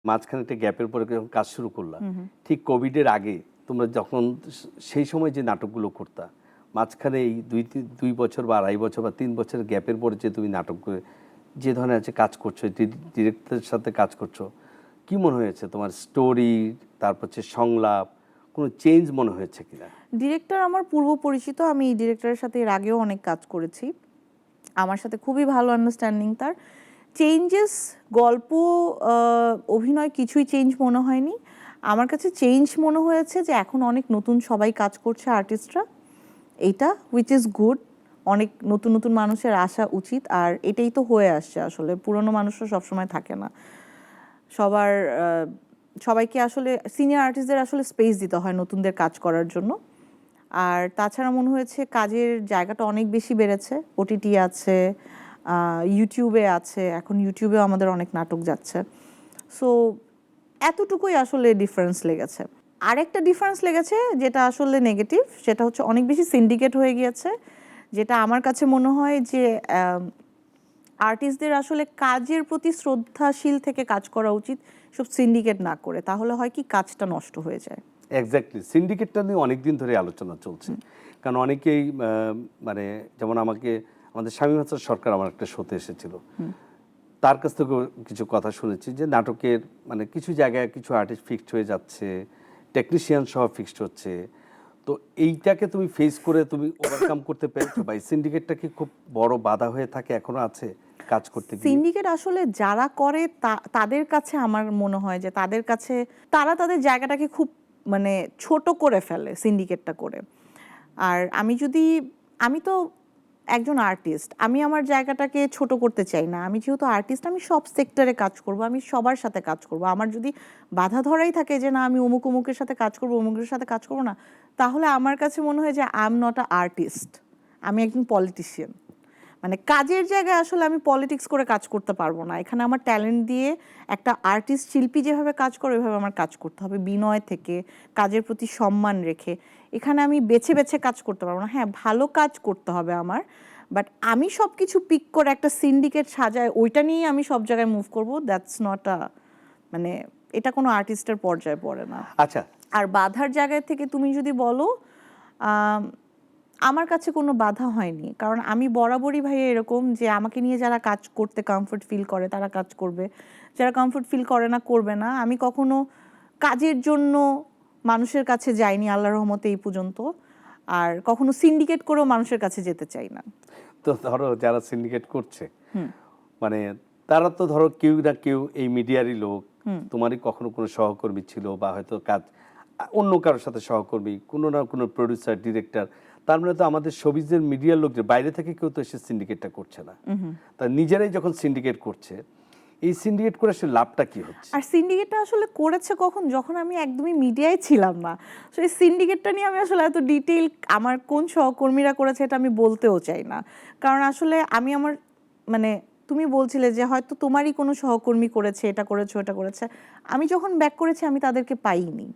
মাঝখানে একটা গ্যাপের পরে যখন কাজ শুরু করলা, ঠিক কোভিডের আগে তোমরা যখন সেই সময় যে নাটকগুলো করতা, মাঝখানে এই দুই বছর বা 2.5 বছর বা 3 বছরের গ্যাপের পরে যে তুমি নাটক করে যে ধরনের আছে কাজ করছো, ডিরেক্টরের সাথে কাজ করছো, কি মনে হয়েছে তোমার স্টোরি, তারপর হচ্ছে সংলাপ, কোনো চেঞ্জ মনে হয়েছে কিনা? ডিরেক্টর আমার পূর্ব পরিচিত, আমি এই ডিরেক্টরের সাথে এর আগেও অনেক কাজ করেছি। আমার সাথে খুবই ভালো আন্ডারস্ট্যান্ডিং তার। চেঞ্জেস, গল্প, অভিনয় কিছুই চেঞ্জ মনে হয়নি। আমার কাছে চেঞ্জ মনে হয়েছে যে এখন অনেক নতুন সবাই কাজ করছে আর্টিস্টরা, এইটা হুইচ ইজ গুড। অনেক নতুন নতুন মানুষের আসা উচিত, আর এটাই তো হয়ে আসছে। আসলে পুরনো মানুষরা সবসময় থাকে না, সবার সবাইকে আসলে সিনিয়র আর্টিস্টদের আসলে স্পেস দিতে হয় নতুনদের কাজ করার জন্য। আর তাছাড়া মনে হয়েছে কাজের জায়গাটা অনেক বেশি বেড়েছে। ওটিটি আছে, ইউটিউবে আছে, এখন ইউটিউবেও আমাদের অনেক নাটক যাচ্ছে। সো এতটুকুই আসলে ডিফারেন্স লেগেছে। আরেকটা ডিফারেন্স লেগেছে যেটা আসলে নেগেটিভ, সেটা হচ্ছে অনেক বেশি সিন্ডিকেট হয়ে গিয়েছে, যেটা আমার কাছে মনে হয় যে আর্টিস্টদের আসলে কাজের প্রতি শ্রদ্ধাশীল থেকে কাজ করা উচিত, সব সিন্ডিকেট না করে। তাহলে হয় কি, কাজটা নষ্ট হয়ে যায়। এক্স্যাক্টলি, সিন্ডিকেটটা নিয়ে অনেকদিন ধরে আলোচনা চলছে। কারণ অনেকেই মানে যেমন আমাদের শামীম হাসান সরকার আমার একটা শোতে এসেছিল, তার কাছ থেকেও কিছু কথা শুনেছি যে নাটকের মানে কিছু জায়গায় কিছু আর্টিস্ট ফিক্সড হয়ে যাচ্ছে, টেকনিশিয়ান সহ ফিক্সড হচ্ছে। তো এইটাকে তুমি ফেস করে তুমি ওভারকাম করতে পেরেছো, বা এই সিন্ডিকেটটা কি খুব বড় বাধা হয়ে থাকে, এখনো আছে কাজ করতে গিয়ে? সিন্ডিকেট আসলে যারা করে তাদের কাছে আমার মনে হয় যে তাদের কাছে তারা তাদের জায়গাটাকে খুব মানে ছোট করে ফেলে সিন্ডিকেটটা করে। আর আমি তো একজন আর্টিস্ট, আমি আমার জায়গাটাকে ছোট করতে চাই না। আমি যেহেতু আর্টিস্ট, আমি সব সেক্টরে কাজ করব, আমি সবার সাথে কাজ করব। আমার যদি বাধা ধরাই থাকে যে না আমি অমুক অমুকের সাথে কাজ করব, অমুকের সাথে কাজ করব না, তাহলে আমার কাছে মনে হয় যে I am not a artist, আমি একজন পলিটিশিয়ান। মানে কাজের জায়গায় আসলে আমি পলিটিক্স করে কাজ করতে পারবো না। এখানে আমার ট্যালেন্ট দিয়ে একটা আর্টিস্ট, শিল্পী যেভাবে কাজ করে ওইভাবে আমার কাজ করতে হবে, বিনয় থেকে, কাজের প্রতি সম্মান রেখে। এখানে আমি বেছে বেছে কাজ করতে পারবো না। হ্যাঁ, ভালো কাজ করতে হবে আমার, বাট আমি সব কিছু পিক করে একটা সিন্ডিকেট সাজায় ওইটা নিয়েই আমি সব জায়গায় মুভ করবো, দ্যাটস নট আ, মানে এটা কোনো আর্টিস্টের পর্যায়ে পড়ে না। আচ্ছা, আর বাধার জায়গায় থেকে তুমি যদি বলো, আমার কাছে কোনো বাধা হয়নি। কারণ আমি বরাবরই ভাইয়া এরকম যে আমাকে নিয়ে যারা কাজ করতে কমফোর্ট ফিল করে তারা কাজ করবে, যারা কমফোর্ট ফিল করে না করবে না। আমি কখনো কাজের জন্য মানুষের কাছে যাইনি আল্লাহর রহমতে এই পর্যন্ত, আর কখনো সিন্ডিকেট করেও মানুষের কাছে যেতে চাই না। তো ধরো যারা সিন্ডিকেট করছে, মানে তারা তো ধরো কেউ না কেউ এই মিডিয়ারই লোক, তোমারই কখনো কোনো সহকর্মী ছিল, বা হয়তো কাজ অন্য কারোর সাথে সহকর্মী, কোনো না কোনো প্রডিউসার, ডিরেক্টর। তার মানে তো আমাদের শোবিজের মিডিয়ার লোক যে বাইরে থেকে কেউ তো এসে সিন্ডিকেটটা করছে না, তা নিজেরাই যখন সিন্ডিকেট করছে, এই সিন্ডিকেট করে আসলে লাভটা কি হচ্ছে? আর সিন্ডিকেটটা আসলে করেছে কখন, যখন আমি একদমই মিডিয়ায় ছিলাম না। সো এই সিন্ডিকেটটা নিয়ে আমি আসলে এত ডিটেইল আমার কোন সহকর্মীরা করেছে এটা আমি বলতেও চাই না। কারণ আসলে আমি আমার মানে তুমি বলছিলে যে হয়তো তোমারই কোনো সহকর্মী করেছে, এটা করেছে ওটা করেছে, আমি যখন ব্যাক করেছি আমি তাদেরকে পাইনি।